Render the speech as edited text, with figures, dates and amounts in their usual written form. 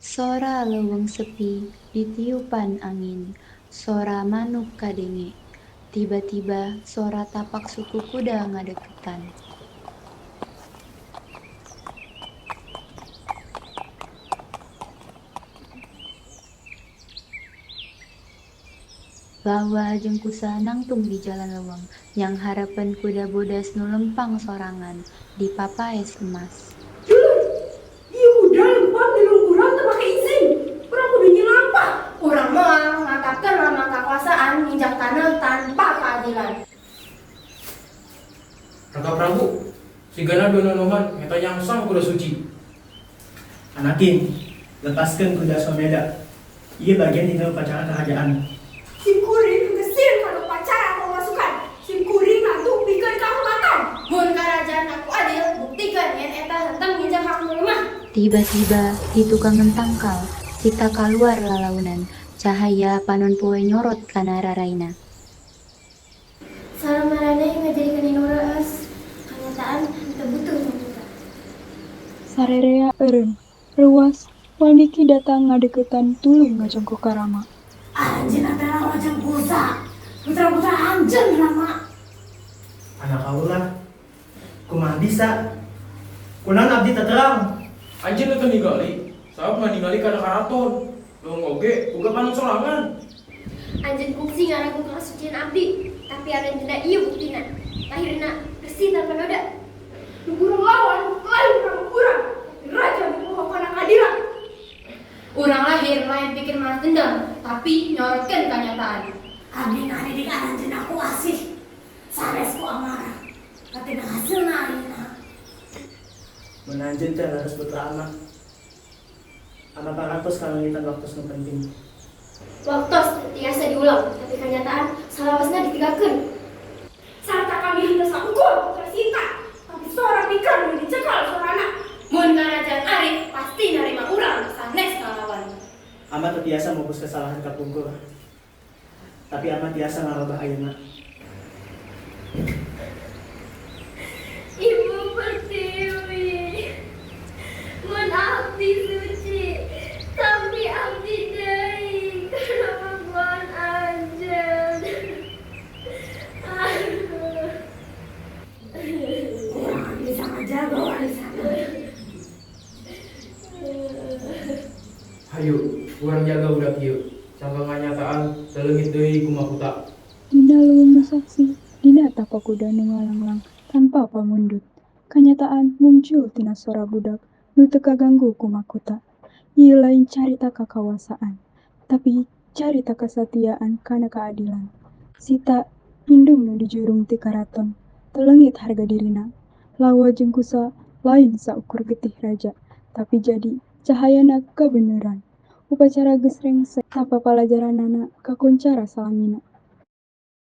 Sora leuweung sepi ditiupan angin, sora manuk kadenge. Tiba-tiba sora tapak suku kuda ngadeketan. Lawa jeung kusa nangtung di jalan leuweung, nyang harapan kuda bodas nu lempang sorangan di papaes emas. Iya udah lempar di lungkuran tak pakai izin. Orang udah nyelapa. Orang mau mengatakan lama kekuasaan minjak tanah tanpa keadilan. Raka Prabu, sigana dononoman eta nyangsang kuda suci. Anakin, lepaskan kuda Someda. Ia bagian dari upacara kerajaan. Sim kuring gesin kalau pacaran pemasukan. Sim kuring nantuk bikin kehormatan. Mun kerajaan aku adil, buktikan yen eta hentang minjak hak lemah. Tiba-tiba di tukang tangkal, Sita keluar lalaunan, cahaya panon poe nyorot kana raraina. Sareng marane ngajadikeun inu reus. Kenyataan henteu butuh nyamita. Sarerea eureun, ruas, Wandiki datang ngadeukeutan tuluy ngajongko ka Rama. Anjeun adalah wajang busa. Putra-putra anjeun lama. Anak kaulah, kumaha bisa? Kunaon abdi terang. Anjir eta ningali, sabab ningali kana karaton. Leuweung oge boga panon sorangan. Anjeun kungsi ngaragu kasucian abdi, tapi aranjeunna ieu buktina. Lahirna bersih tanpa noda. Kurang lawan, lain kurang kurang. Raja memohon keadilan. Urang lahir lain pikir malas dendam, tapi nyorotkeun kenyataan. Abdi ngadidik anjeun aku asih. Sanes ku amarah. Katina hasilna ayeuna. Menanjun teh harus putra anak. Anak parantos kalangitan waktu nu penting. Waktos tiasa diulang, tapi kenyataan salawasna ditinggalkeun. Sarta kami hendak sangkul putra Sinta. Tapi seorang ikan yang dicekal sorana. Mun karajaan arif pasti narima urang sanes ngalawan. Amat terbiasa menghapus kesalahan kapungkur. Tapi amat biasa ngarobah ayeuna. Ibu Pertiwi, mun abdi suci, tapi abdi deui karena perbuatan anjeun. Orang bisa ngejaga warisan. Hayu, urang jaga budak ieu. Sangka nganyataan teleungit deui kumakuta. Dina leuweung saksi, dina tapak kuda nu ngalanglang tanpa pamundut. Kenyataan muncul tina sora budak nu teu kaganggu ku makuta. Ieu lain carita kakawasaan, tapi carita kasatiaan kana keadilan. Sita indung nu dijurung ti karaton, teleungit harga dirina. Lawa jeung kusa lain saukur getih raja, tapi jadi cahayana kebeneran. Upacara geus rengsek, tapa palajaranana kakuncara salamina.